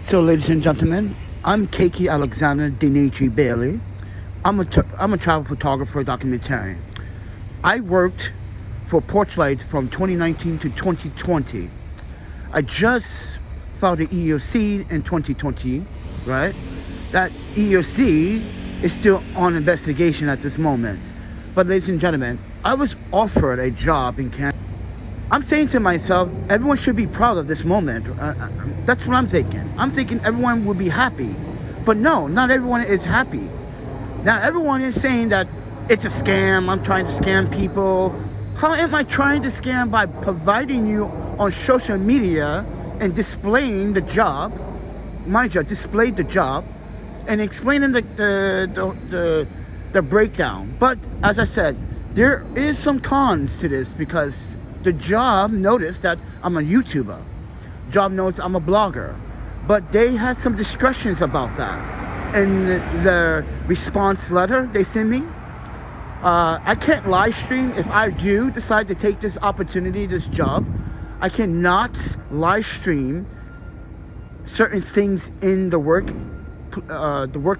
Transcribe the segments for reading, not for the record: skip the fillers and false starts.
So, ladies and gentlemen, I'm Keiki Alexander Dineji Bailey. I'm a travel photographer, documentarian. I worked for Porchlight from 2019 to 2020. I just filed an EEOC in 2020, right? That EEOC is still on investigation at this moment. But ladies and gentlemen, I was offered a job in Canada. I'm saying to myself, everyone should be proud of this moment. That's what I'm thinking. I'm thinking everyone will be happy. But no, not everyone is happy. Now, everyone is saying that it's a scam. I'm trying to scam people. How am I trying to scam? By providing you on social media and displaying the job. Mind you, I displayed the job and explaining the breakdown. But as I said, there is some cons to this because the job noticed that I'm a YouTuber. Job notes I'm a blogger. But they had some discretions about that. In the response letter they sent me, I can't live stream. If I do decide to take this opportunity, this job, I cannot live stream certain things in the work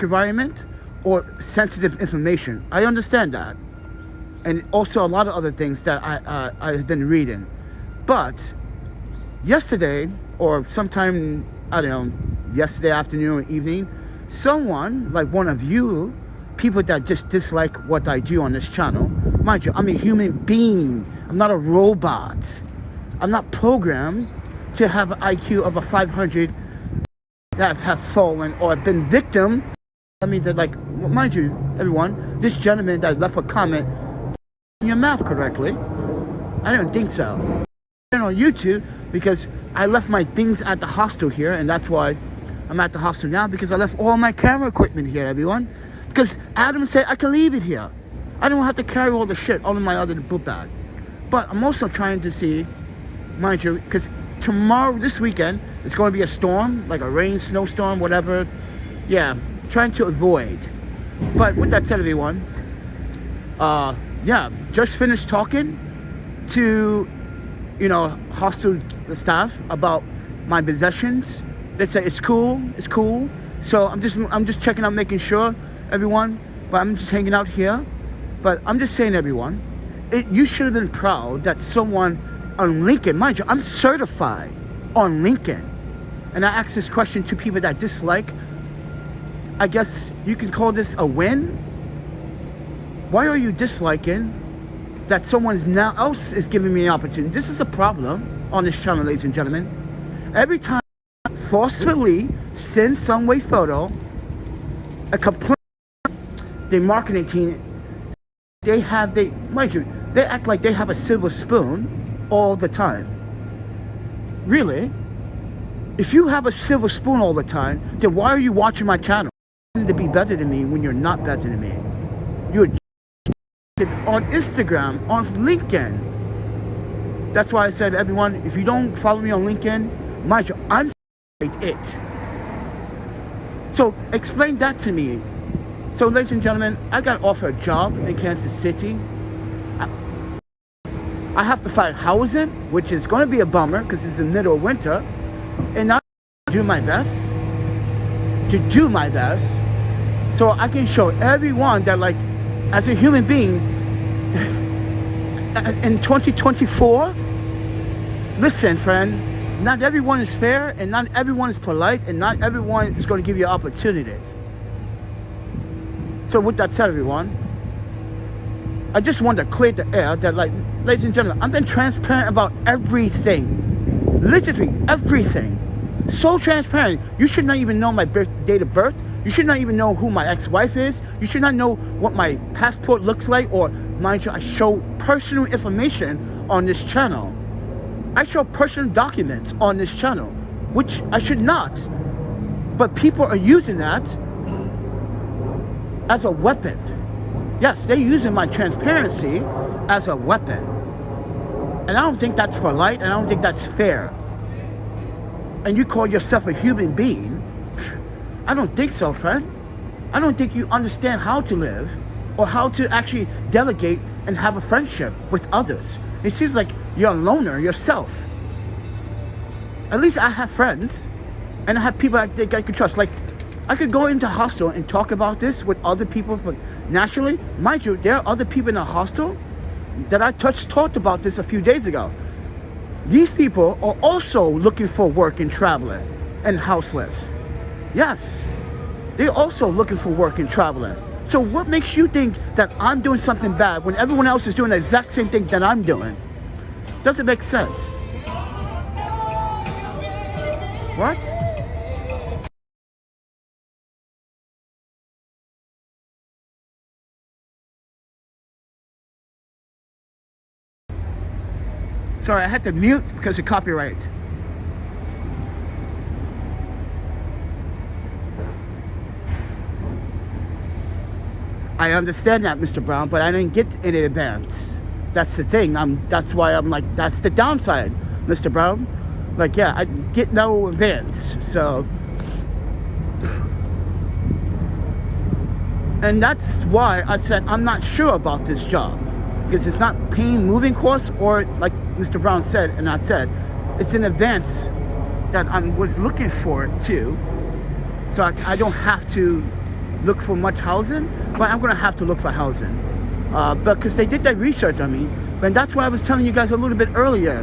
environment or sensitive information. I understand that. And also a lot of other things that I've been reading. But yesterday, or sometime, I don't know, yesterday afternoon or evening, someone, like one of you, people that just dislike what I do on this channel, mind you, I'm a human being. I'm not a robot. I'm not programmed to have an IQ of a 500 that have fallen or been victim. I mean, that, like, mind you, everyone, this gentleman that left a comment your math correctly. I don't think so. I'm on YouTube because I left my things at the hostel here, and that's why I'm at the hostel now, because I left all my camera equipment here, everyone. Because Adam said I can leave it here. I don't have to carry all the shit all in my other book bag. But I'm also trying to see, mind you, because tomorrow, this weekend, it's going to be a storm, like a rain, snowstorm, whatever. Yeah, trying to avoid. But with that said, everyone, yeah, just finished talking to, hostel staff about my possessions. They say it's cool, it's cool. So I'm just checking out, making sure, everyone. But I'm just hanging out here. But I'm just saying, everyone, you should have been proud that someone on LinkedIn, mind you, I'm certified on LinkedIn. And I asked this question to people that dislike. I guess you can call this a win. Why are you disliking that someone else is giving me an opportunity? This is a problem on this channel, ladies and gentlemen. Every time I forcefully send some way photo, a complaint, the marketing team, mind you, they act like they have a silver spoon all the time. Really? If you have a silver spoon all the time, then why are you watching my channel? To be better than me when you're not better than me. You're on Instagram, on LinkedIn. That's why I said, everyone, if you don't follow me on LinkedIn, mind you, I'm it. So explain that to me. So ladies and gentlemen, I got offered a job in Kansas City. I have to find housing, which is going to be a bummer because it's in the middle of winter. And I do my best so I can show everyone that, like, as a human being, in 2024, listen, friend, not everyone is fair, and not everyone is polite, and not everyone is going to give you opportunities. So with that said, everyone, I just want to clear the air that, like, ladies and gentlemen, I've been transparent about everything. Literally everything. So transparent. You should not even know my date of birth. You should not even know who my ex-wife is. You should not know what my passport looks like, or, mind you, I show personal information on this channel. I show personal documents on this channel, which I should not. But people are using that as a weapon. Yes, they're using my transparency as a weapon. And I don't think that's polite, and I don't think that's fair. And you call yourself a human being? I don't think so, friend. I don't think you understand how to live or how to actually delegate and have a friendship with others. It seems like you're a loner yourself. At least I have friends. And I have people that I could trust. Like, I could go into hostel and talk about this with other people, but naturally, mind you, there are other people in the hostel that I talked about this a few days ago. These people are also looking for work and traveling and houseless. Yes, they're also looking for work and traveling. So what makes you think that I'm doing something bad when everyone else is doing the exact same thing that I'm doing? Doesn't make sense. What? Sorry, I had to mute because of copyright. I understand that, Mr. Brown, but I didn't get any advance. That's the thing. That's why I'm like, that's the downside, Mr. Brown. Like, yeah, I get no advance. So, and that's why I said I'm not sure about this job, because it's not paying moving costs, or like Mr. Brown said, and I said, it's an advance that I was looking for too. So I don't have to look for much housing, but I'm gonna have to look for housing because they did that research on me. And that's what I was telling you guys a little bit earlier,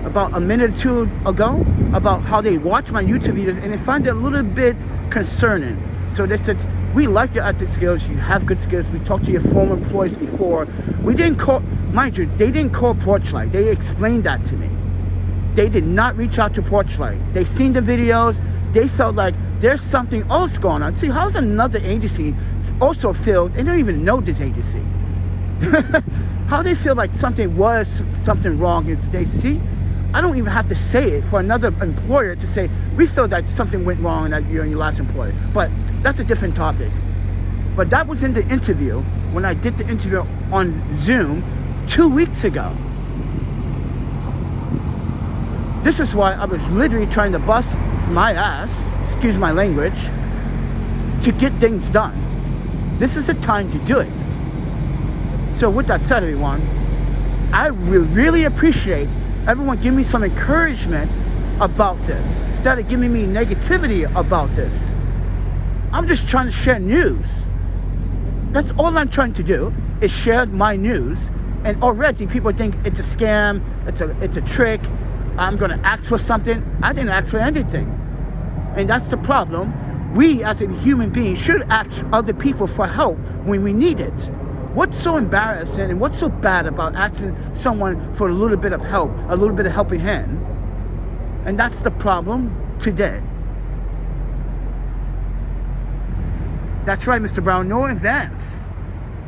about a minute or two ago, about how they watch my YouTube videos and they find it a little bit concerning. So they said, we like your acting skills, you have good skills, we talked to your former employees before. We didn't call, mind you, they didn't call Porchlight. They explained that to me. They did not reach out to Porchlight. They seen the videos, they felt like there's something else going on. See, how's another agency also feel, they don't even know this agency. How they feel like something wrong if they see? I don't even have to say it for another employer to say, we feel that something went wrong in that you're in your last employer. But that's a different topic. But that was in the interview, when I did the interview on Zoom 2 weeks ago. This is why I was literally trying to bust my ass, excuse my language, to get things done. This is the time to do it. So with that said, everyone, I will really appreciate everyone give me some encouragement about this instead of giving me negativity about this. I'm just trying to share news. That's all I'm trying to do, is share my news. And already people think it's a scam, it's a trick, I'm gonna ask for something. I didn't ask for anything. And that's the problem. We as a human being should ask other people for help when we need it. What's so embarrassing and what's so bad about asking someone for a little bit of help, a little bit of helping hand? And that's the problem today. That's right, Mr. Brown, no advance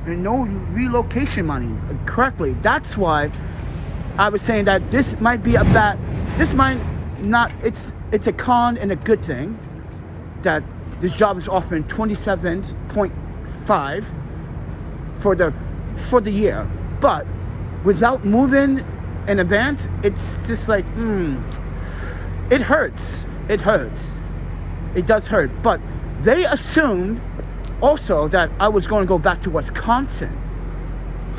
and no relocation money, correctly. That's why I was saying that this might be this might not, it's a con and a good thing that this job is offering 27.5 for the year, but without moving in advance, it's just like, it hurts. It hurts. It does hurt. But they assumed also that I was going to go back to Wisconsin.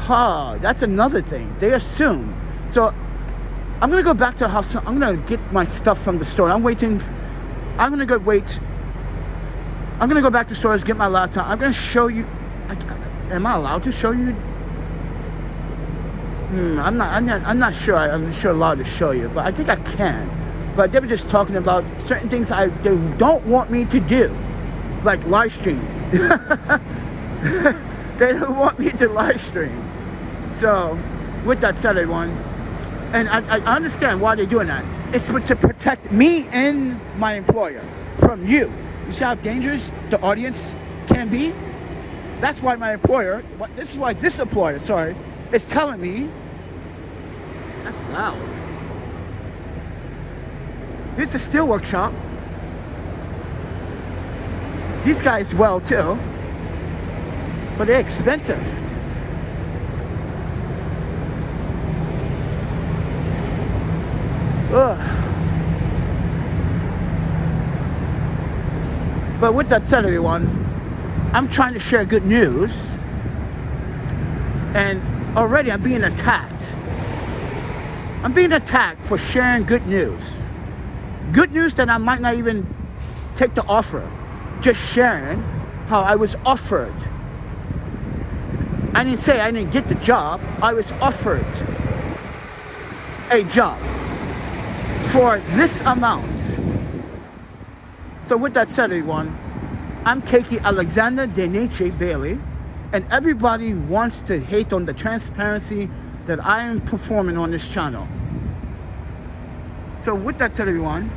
That's another thing. They assumed. So I'm going to go back to the house. I'm going to get my stuff from the store. I'm going to go back to stores, get my laptop. I'm going to show you. Am I allowed to show you? I'm not sure. I'm sure allowed to show you, but I think I can. But they were just talking about certain things they don't want me to do, like live stream. They don't want me to live stream. So, with that said, everyone, and I understand why they're doing that. It's to protect me and my employer from you. You see how dangerous the audience can be? That's why my employer, this is why this employer, sorry, is telling me. That's loud. Here's a steel workshop. These guys well too, but they're expensive. Ugh. But with that said, everyone, I'm trying to share good news, and already I'm being attacked. I'm being attacked for sharing good news. Good news that I might not even take the offer. Just sharing how I was offered. I didn't say I didn't get the job. I was offered a job for this amount. So with that said, everyone, I'm Keiki Alexander Deneche Bailey, and everybody wants to hate on the transparency that I am performing on this channel. So with that said, everyone,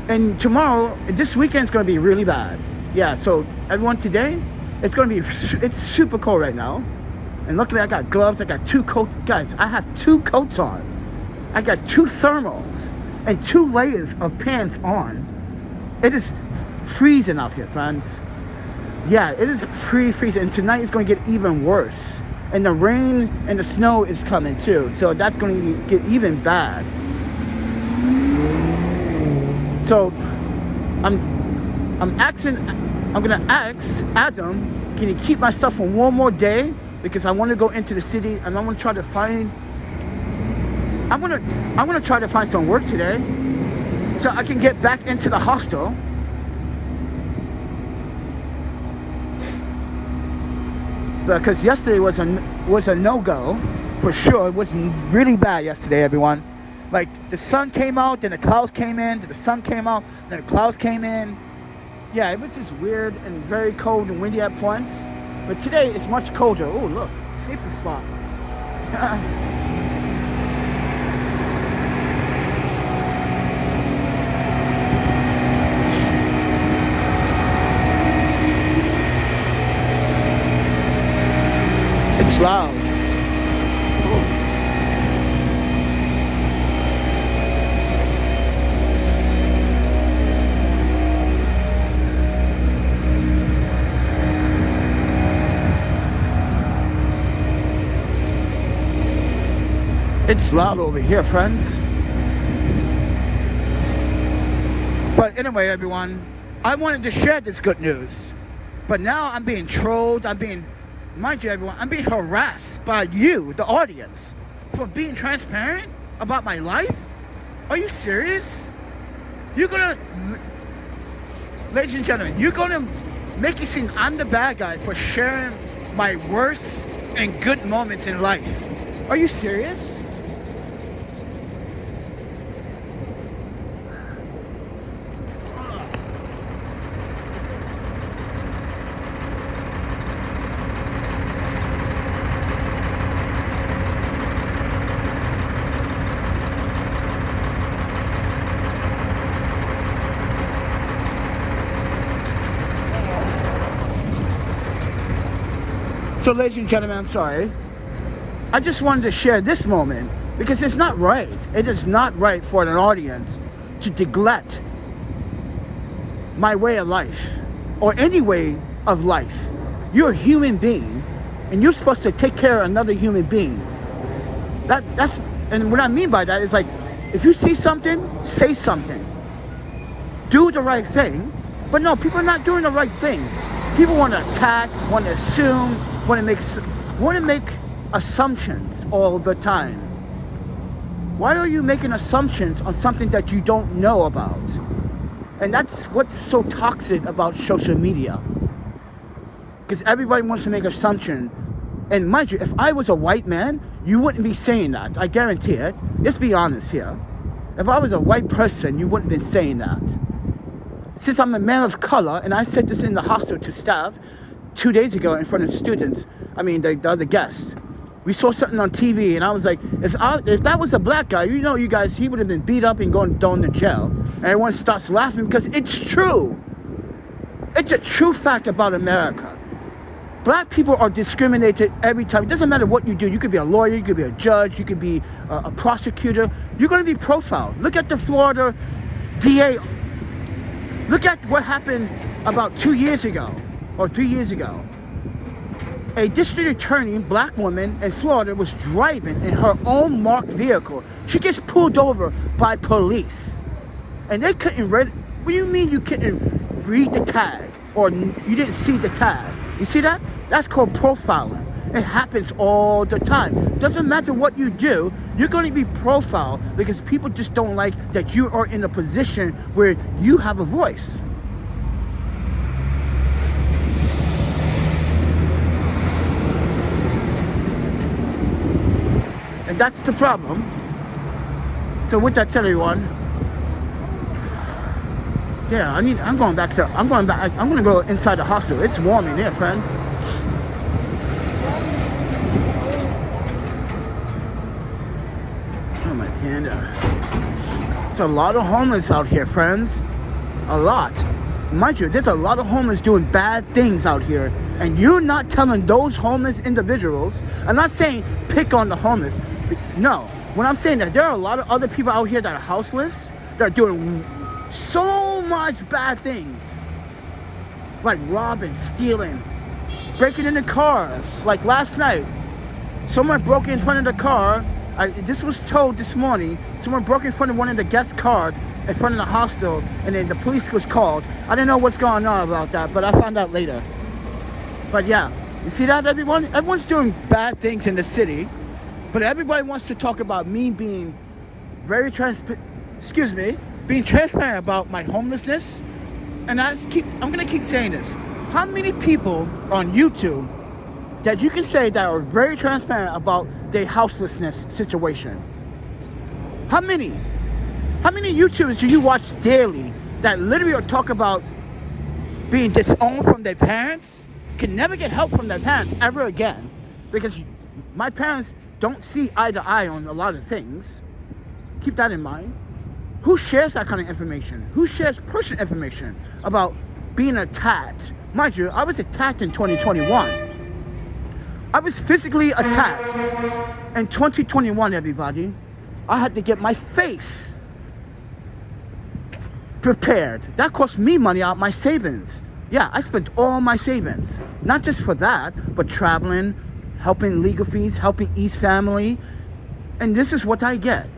and tomorrow, this weekend's gonna be really bad. Yeah, so everyone, today, it's super cold right now. And luckily I got gloves, I got 2 coats. Guys, I have 2 coats on. I got 2 thermals and 2 layers of pants on. It is freezing out here, friends. Yeah, it is freezing, and tonight is gonna get even worse. And the rain and the snow is coming too, so that's gonna get even bad. So I'm gonna ask Adam, can you keep my stuff for one more day? Because I want to go into the city and I want to try to find. I'm gonna try to find some work today, so I can get back into the hostel. Because yesterday was a no-go for sure. It was really bad yesterday, everyone. Like, the sun came out, then the clouds came in, then the sun came out, then the clouds came in. Yeah, it was just weird and very cold and windy at points. But today it's much colder. Oh, look, sleeping spot. It's loud. It's loud over here, friends. But anyway, everyone, I wanted to share this good news. But now I'm being trolled. Mind you, everyone, I'm being harassed by you, the audience, for being transparent about my life. Are you serious? Ladies and gentlemen, you're gonna make it seem I'm the bad guy for sharing my worst and good moments in life. Are you serious? So ladies and gentlemen, I'm sorry. I just wanted to share this moment because it's not right. It is not right for an audience to neglect my way of life or any way of life. You're a human being and you're supposed to take care of another human being. And what I mean by that is, like, if you see something, say something. Do the right thing. But no, people are not doing the right thing. People want to attack, want to assume, want to make assumptions all the time. Why are you making assumptions on something that you don't know about? And that's what's so toxic about social media. Because everybody wants to make assumptions. And mind you, if I was a white man, you wouldn't be saying that. I guarantee it. Let's be honest here. If I was a white person, you wouldn't be saying that. Since I'm a man of color, and I said this in the hostel to staff 2 days ago in front of students, the other guests, we saw something on TV, and I was like, if that was a black guy, you guys, he would have been beat up and thrown to jail. And everyone starts laughing because it's true. It's a true fact about America. Black people are discriminated every time. It doesn't matter what you do. You could be a lawyer, you could be a judge, you could be a prosecutor. You're going to be profiled. Look at the Florida DA. Look at what happened about 2 years ago or 3 years ago. A district attorney, black woman in Florida, was driving in her own marked vehicle. She gets pulled over by police. And they couldn't read. What do you mean you couldn't read the tag or you didn't see the tag? You see that? That's called profiling. It happens all the time. Doesn't matter what you do, you're going to be profiled because people just don't like that you are in a position where you have a voice. And that's the problem. So with that said, everyone, yeah, I'm going to go inside the hostel. It's warm in here, friend. Oh, my panda. There's a lot of homeless out here, friends. A lot. Mind you, there's a lot of homeless doing bad things out here. And you're not telling those homeless individuals. I'm not saying pick on the homeless. No. When I'm saying that there are a lot of other people out here that are houseless, that are doing so much bad things, like robbing, stealing, breaking into cars. Like last night, someone broke in front of the car. This was told this morning. Someone broke in front of one of the guest cars in front of the hostel, and then the police was called. I don't know what's going on about that, but I found out later. But yeah, you see that, everyone? Everyone's doing bad things in the city, but everybody wants to talk about me being very being transparent about my homelessness. And I'm gonna keep saying this. How many people on YouTube that you can say that are very transparent about their houselessness situation? How many? How many YouTubers do you watch daily that literally are talk about being disowned from their parents, can never get help from their parents ever again? Because my parents don't see eye to eye on a lot of things. Keep that in mind. Who shares that kind of information? Who shares personal information about being attacked? Mind you, I was attacked in 2021. I was physically attacked in 2021, everybody. I had to get my face prepared. That cost me money out of my savings. Yeah, I spent all my savings. Not just for that, but traveling, helping legal fees, helping East family. And this is what I get.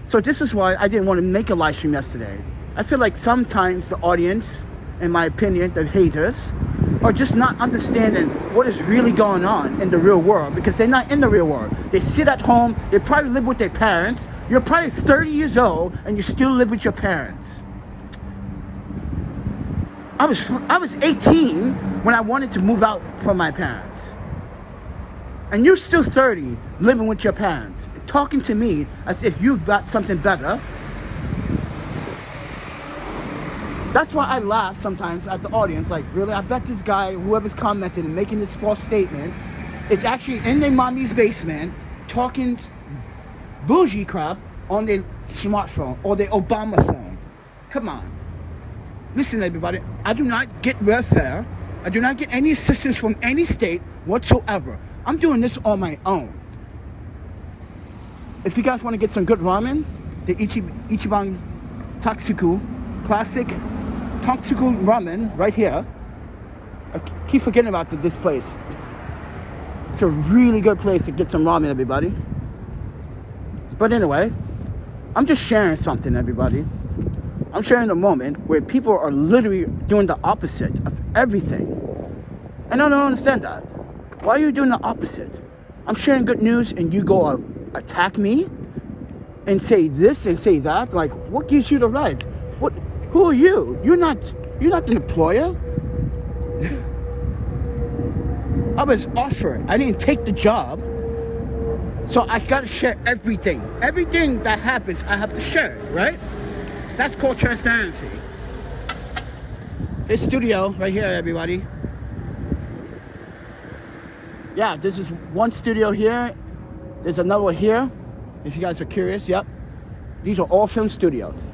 So this is why I didn't want to make a live stream yesterday. I feel like sometimes the audience, in my opinion, the haters, are just not understanding what is really going on in the real world, because they're not in the real world. They sit at home, they probably live with their parents. You're probably 30 years old and you still live with your parents. I was 18 when I wanted to move out from my parents. And you're still 30 living with your parents, talking to me as if you've got something better. That's why I laugh sometimes at the audience, like, really? I bet this guy, whoever's commenting and making this false statement, is actually in their mommy's basement talking bougie crap on their smartphone or their Obama phone. Come on. Listen, everybody, I do not get welfare. I do not get any assistance from any state whatsoever. I'm doing this on my own. If you guys want to get some good ramen, the Ichiban Tatsuku Classic Tatsuku Ramen right here. I keep forgetting about this place. It's a really good place to get some ramen, everybody. But anyway, I'm just sharing something, everybody. I'm sharing a moment where people are literally doing the opposite of everything. And I don't understand that. Why are you doing the opposite? I'm sharing good news and you go attack me and say this and say that. Like, what gives you the right? Who are you? You're not an employer. I was offered. I didn't take the job. So I gotta share everything. Everything that happens, I have to share it, right? That's called transparency. This studio right here, everybody. Yeah, this is one studio here. There's another one here. If you guys are curious, yep. These are all film studios.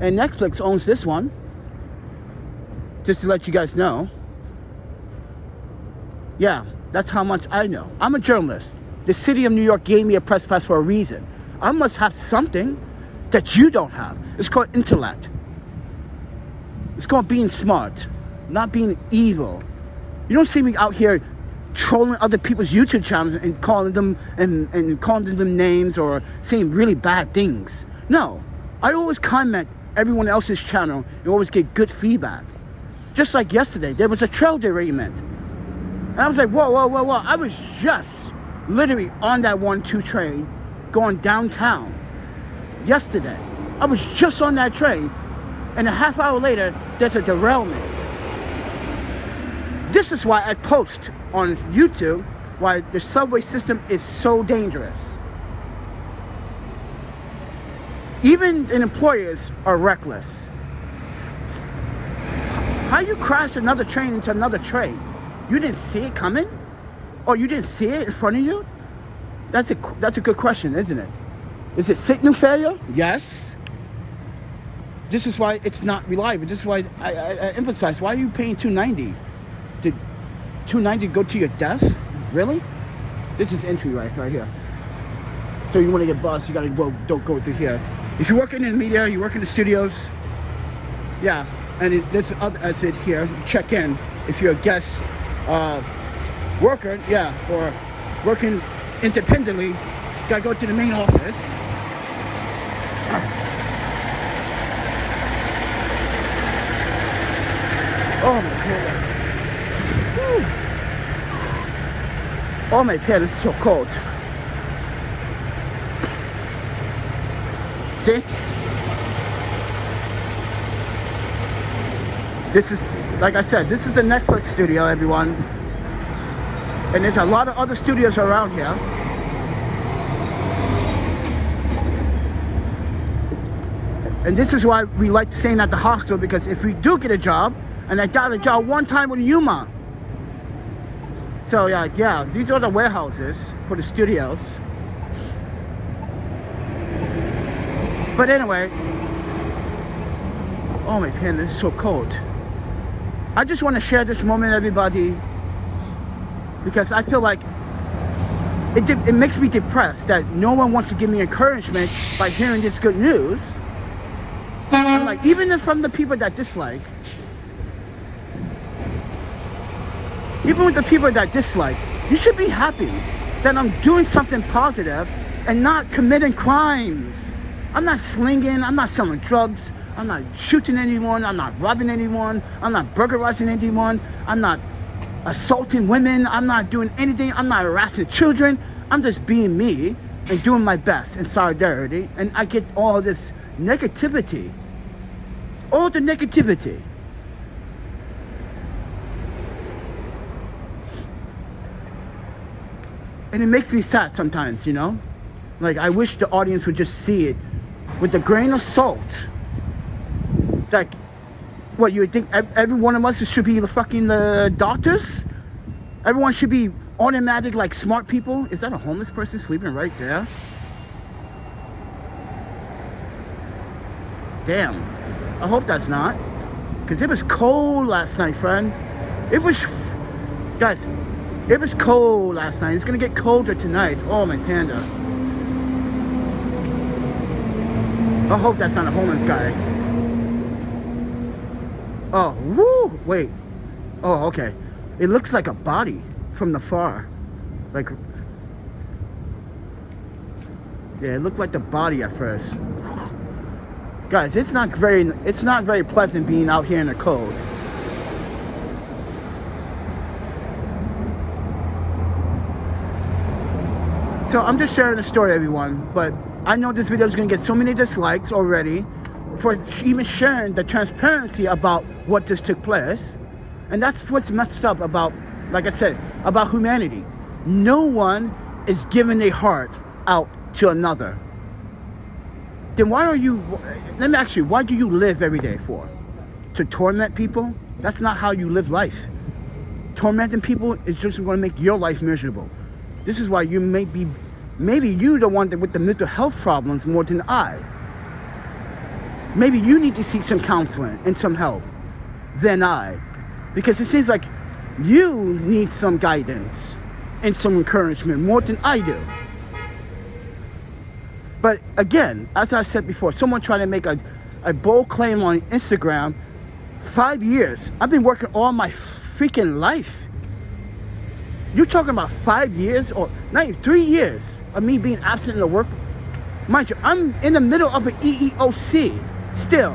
And Netflix owns this one. Just to let you guys know. Yeah, that's how much I know. I'm a journalist. The city of New York gave me a press pass for a reason. I must have something that you don't have. It's called intellect. It's called being smart, not being evil. You don't see me out here trolling other people's YouTube channels and calling them and calling them names or saying really bad things. No, I always comment everyone else's channel and always get good feedback. Just like yesterday, there was a trail derailment. And I was like, whoa, whoa, whoa, whoa. I was just literally on that 1-2 train going downtown yesterday. I was just on that train, and a half hour later, there's a derailment. This is why I post on YouTube why the subway system is so dangerous. Even employers are reckless. How you crash another train into another train? You didn't see it coming? Or you didn't see it in front of you? That's a good question, isn't it? Is it signal failure? Yes. This is why it's not reliable. This is why I emphasize, why are you paying $290? Did $290 go to your death? Really? This is entry right here. So you want to get buzzed, you gotta don't go through here. If you're working in media, you work in the studios, yeah, and there's other exit here. You check in if you're a guest worker, yeah, or working independently. You gotta go to the main office. Oh my god! Woo. Oh my god, it's so cold. See? This is, like I said, this is a Netflix studio, everyone. And there's a lot of other studios around here. And this is why we like staying at the hostel, because if we do get a job, and I got a job one time with Yuma. So yeah, these are the warehouses for the studios. But anyway, oh my god, this is so cold. I just want to share this moment, everybody, because I feel like it makes me depressed that no one wants to give me encouragement by hearing this good news. I'm like, even from the people that dislike, even with the people that dislike, you should be happy that I'm doing something positive and not committing crimes. I'm not slinging, I'm not selling drugs, I'm not shooting anyone, I'm not robbing anyone, I'm not burglarizing anyone, I'm not assaulting women, I'm not doing anything, I'm not harassing children. I'm just being me and doing my best in solidarity, and I get all this negativity. All the negativity. And it makes me sad sometimes, you know? Like, I wish the audience would just see it with a grain of salt. Like, what, you would think every one of us should be the fucking doctors? Everyone should be automatic, like, smart people? Is that a homeless person sleeping right there? Damn. I hope that's not. Because it was cold last night, friend. It was... Guys, it was cold last night. It's going to get colder tonight. Oh, my panda. I hope that's not a homeless guy. Oh, woo! Wait. Oh, okay. It looks like a body from the far. Like... Yeah, it looked like the body at first. Guys, it's not very pleasant being out here in the cold. So I'm just sharing a story, everyone, but I know this video is going to get so many dislikes already for even sharing the transparency about what just took place. And that's what's messed up about, like I said, about humanity. No one is giving their heart out to another. Then why are you, let me ask you, why do you live every day for? To torment people? That's not how you live life. Tormenting people is just going to make your life miserable. This is why you maybe you the one with the mental health problems more than I. Maybe you need to seek some counseling and some help than I. Because it seems like you need some guidance and some encouragement more than I do. But again, as I said before, someone tried to make a bold claim on Instagram. 5 years. I've been working all my freaking life. You're talking about 5 years or not even 3 years of me being absent in the work. Mind you, I'm in the middle of an EEOC still.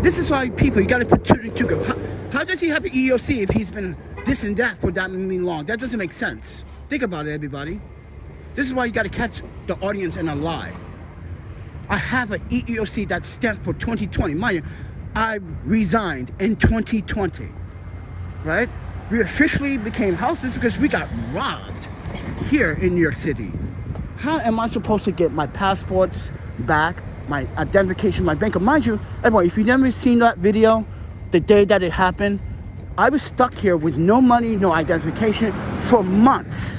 This is why people, you got to put two and two together. How does he have an EEOC if he's been this and that for that long? That doesn't make sense. Think about it, everybody. This is why you got to catch the audience in a lie. I have an EEOC that's stamped for 2020. Mind you, I resigned in 2020, right? We officially became houseless because we got robbed here in New York City. How am I supposed to get my passports back, my identification, my bank? Mind you, everyone, if you've never seen that video, the day that it happened, I was stuck here with no money, no identification for months.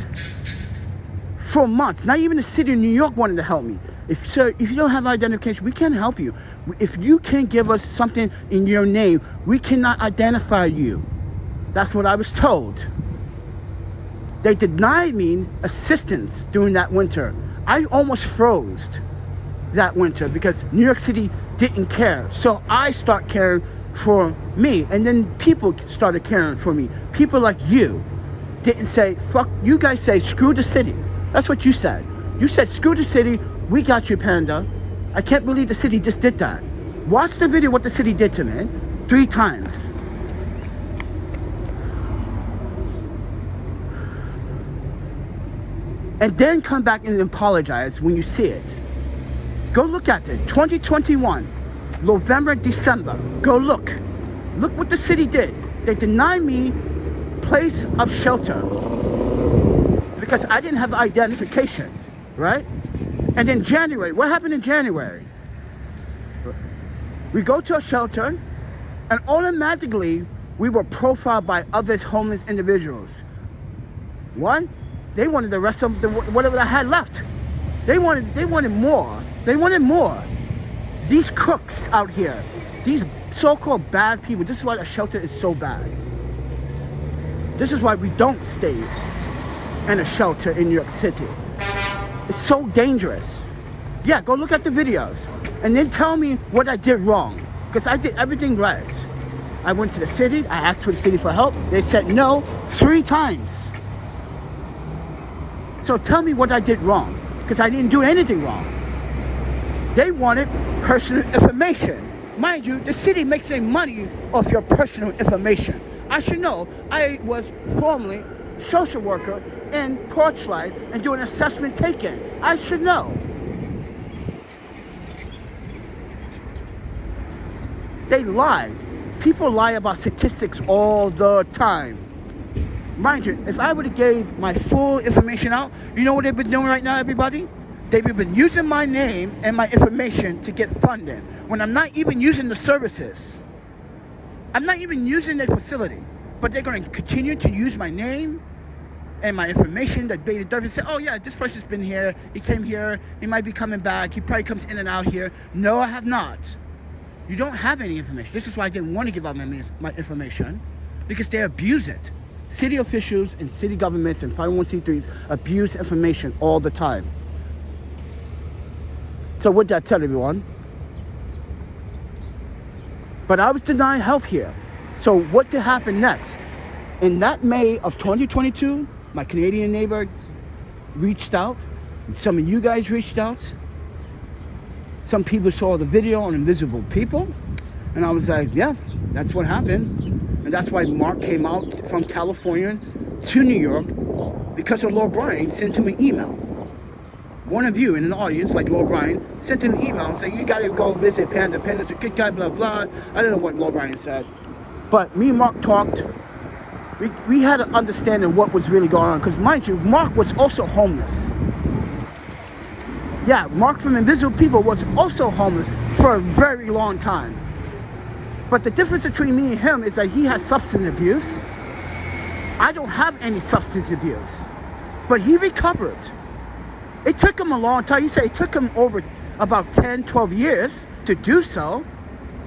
For months. Not even the city of New York wanted to help me. If you don't have identification, we can't help you. If you can't give us something in your name, we cannot identify you. That's what I was told. They denied me assistance during that winter. I almost froze that winter because New York City didn't care. So I start caring for me, and then people started caring for me. People like you didn't say, fuck, you guys say, screw the city. That's what you said. You said, screw the city, we got you, Panda. I can't believe the city just did that. Watch the video what the city did to me 3 times. And then come back and apologize when you see it. Go look at it. 2021, November, December. Go look. Look what the city did. They denied me place of shelter because I didn't have identification, right? And in January, what happened in January? We go to a shelter and automatically we were profiled by other homeless individuals. What? They wanted the rest of whatever I had left. They wanted more. They wanted more. These crooks out here, these so-called bad people, this is why a shelter is so bad. This is why we don't stay in a shelter in New York City. It's so dangerous. Yeah, go look at the videos and then tell me what I did wrong, because I did everything right. I went to the city, I asked for the city for help. They said no 3 times. So tell me what I did wrong, because I didn't do anything wrong. They wanted personal information. Mind you, the city makes their money off your personal information. I should know. I was formerly social worker in Porchlight and doing assessment taken. I should know. They lied. People lie about statistics all the time. Mind you, if I would have gave my full information out, you know what they've been doing right now, everybody? They've been using my name and my information to get funding when I'm not even using the services. I'm not even using the facility, but they're going to continue to use my name and my information that they say, oh yeah, this person's been here, he came here, he might be coming back, he probably comes in and out here. No, I have not. You don't have any information. This is why I didn't want to give out my information, because they abuse it. City officials and city governments and 501c3s abuse information all the time. So what did I tell everyone? But I was denied help here. So what did happen next? In that May of 2022, my Canadian neighbor reached out. Some of you guys reached out. Some people saw the video on Invisible People. And I was like, yeah, that's what happened. And that's why Mark came out from California to New York, because of Lord Brian sent him an email. One of you in the audience, like Lord Brian, sent him an email and said, you gotta go visit Panda. Panda's a good guy, blah, blah. I don't know what Lord Brian said. But me and Mark talked. We had an understanding of what was really going on. Because mind you, Mark was also homeless. Yeah, Mark from Invisible People was also homeless for a very long time. But the difference between me and him is that he has substance abuse. I don't have any substance abuse. But he recovered. It took him a long time. He said it took him over about 10, 12 years to do so.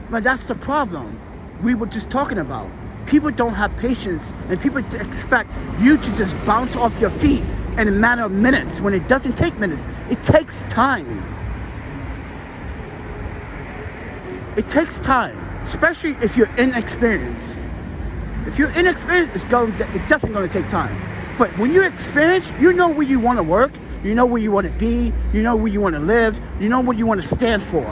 But that's the problem we were just talking about. People don't have patience, and people expect you to just bounce off your feet in a matter of minutes when it doesn't take minutes. It takes time. It takes time, especially if you're inexperienced. If you're inexperienced, it's definitely going to take time. But when you're experienced, you know where you want to work, you know where you want to be, you know where you want to live, you know what you want to stand for.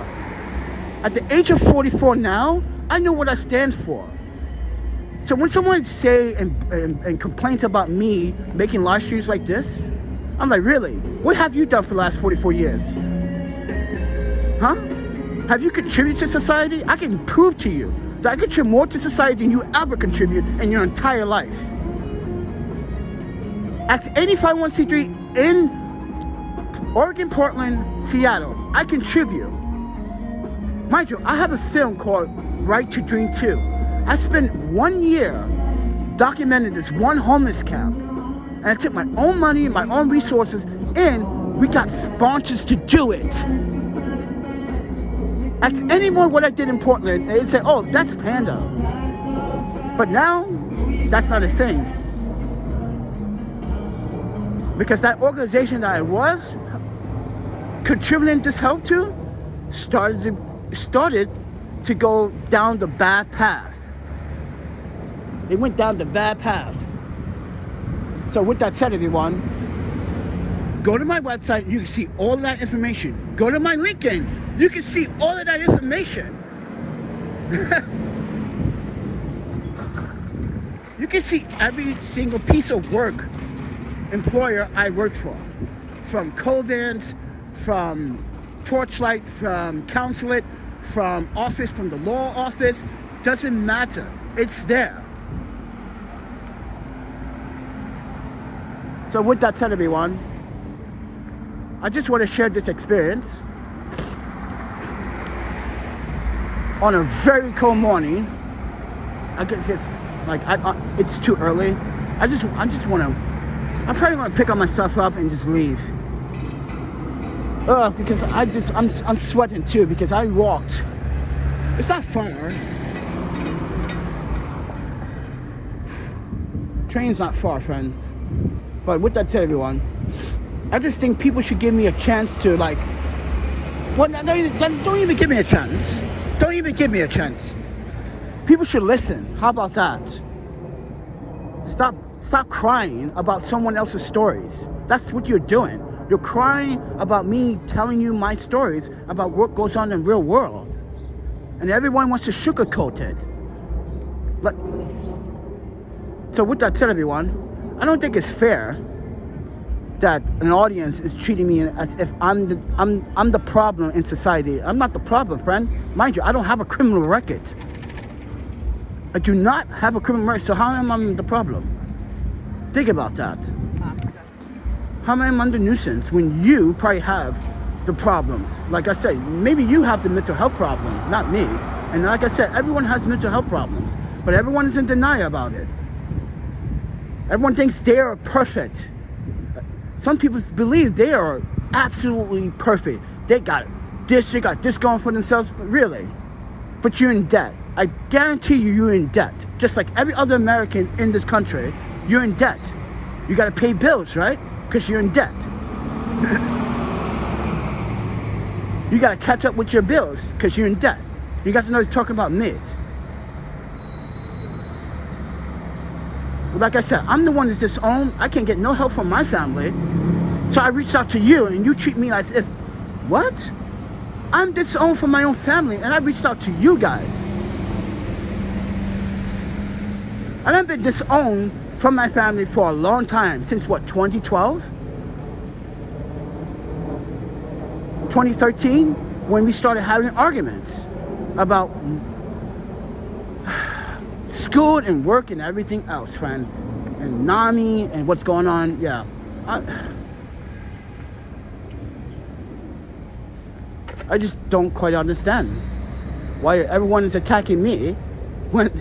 At the age of 44 now, I know what I stand for. So when someone say and complains about me making live streams like this, I'm like, really? What have you done for the last 44 years? Huh? Have you contributed to society? I can prove to you that I contribute more to society than you ever contribute in your entire life. Ask any 501c3 in Oregon, Portland, Seattle. I contribute. Mind you, I have a film called Right to Dream 2. I spent 1 year documenting this one homeless camp. And I took my own money and my own resources, and we got sponsors to do it. Ask anyone what I did in Portland, and they'd say, oh, that's Panda. But now, that's not a thing. Because that organization that I was contributing this help to started to go down the bad path. They went down the bad path. So with that said, everyone, go to my website. You can see all that information. Go to my LinkedIn. You can see all of that information. You can see every single piece of work employer I worked for. From Covans, from Torchlight, from Consulate, from office, from the law office. Doesn't matter. It's there. So with that said, everyone, I just want to share this experience on a very cold morning. I guess like it's too early. I just want to. I'm probably going to pick up my stuff up and just leave. Because I'm sweating too because I walked. It's not far. Train's not far, friends. But with that said, everyone, I just think people should give me a chance to, like, well, don't even give me a chance. Don't even give me a chance. People should listen. How about that? Stop crying about someone else's stories. That's what you're doing. You're crying about me telling you my stories about what goes on in the real world. And everyone wants to sugarcoat it. So with that said, everyone, I don't think it's fair that an audience is treating me as if I'm the problem in society. I'm not the problem, friend. Mind you, I don't have a criminal record. I do not have a criminal record, so how am I the problem? Think about that. How am I under nuisance when you probably have the problems? Like I said, maybe you have the mental health problem, not me. And like I said, everyone has mental health problems, but everyone is in denial about it. Everyone thinks they are perfect. Some people believe they are absolutely perfect. They got this going for themselves, really. But you're in debt. I guarantee you're in debt. Just like every other American in this country, you're in debt. You got to pay bills, right? Because you're in debt. You got to catch up with your bills because you're in debt. You got to know you're talking about me. Like I said, I'm the one that's disowned. I can't get no help from my family. So I reached out to you and you treat me as if, what? I'm disowned from my own family and I reached out to you guys. And I've been disowned from my family for a long time. Since what, 2012? 2013? When we started having arguments about school and work and everything else, friend. And NAMI and what's going on, yeah. I just don't quite understand why everyone is attacking me when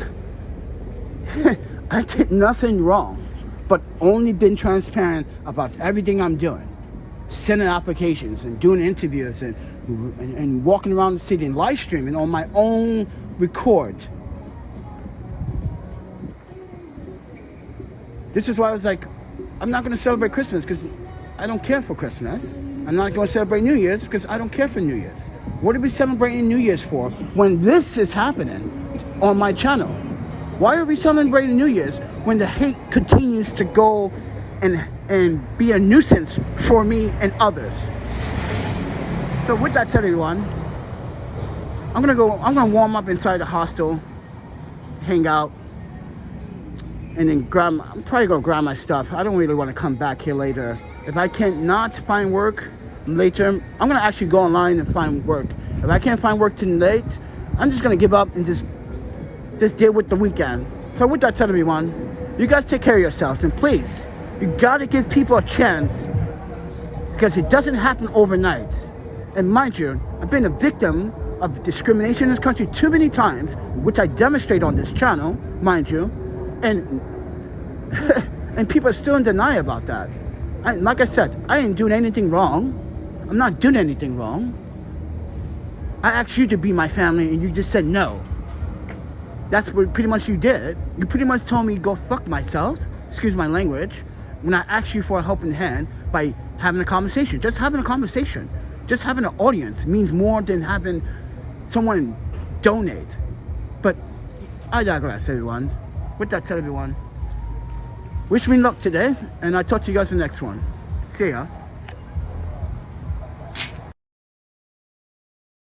I did nothing wrong, but only been transparent about everything I'm doing. Sending applications and doing interviews and walking around the city and live streaming on my own record. This is why I was like, I'm not going to celebrate Christmas because I don't care for Christmas. I'm not going to celebrate New Year's because I don't care for New Year's. What are we celebrating New Year's for when this is happening on my channel? Why are we celebrating New Year's when the hate continues to go and be a nuisance for me and others? So with that said, everyone, I'm gonna warm up inside the hostel, hang out, and then I'm probably gonna grab my stuff. I don't really want to come back here later. If I can't not find work later, I'm gonna actually go online and find work. If I can't find work tonight, I'm just gonna give up and just deal with the weekend. So with that said, everyone, you guys take care of yourselves, and please, you gotta give people a chance, because it doesn't happen overnight. And mind you, I've been a victim of discrimination in this country too many times, which I demonstrate on this channel, mind you, and and people are still in denial about that. Like I said, I ain't doing anything wrong. I'm not doing anything wrong. I asked you to be my family, and you just said no. That's what pretty much you did. You pretty much told me go fuck myself, excuse my language, when I asked you for a helping hand by having a conversation. Just having a conversation, just having an audience means more than having someone donate. But I digress, everyone. With that said, everyone, wish me luck today, and I'll talk to you guys in the next one. See ya.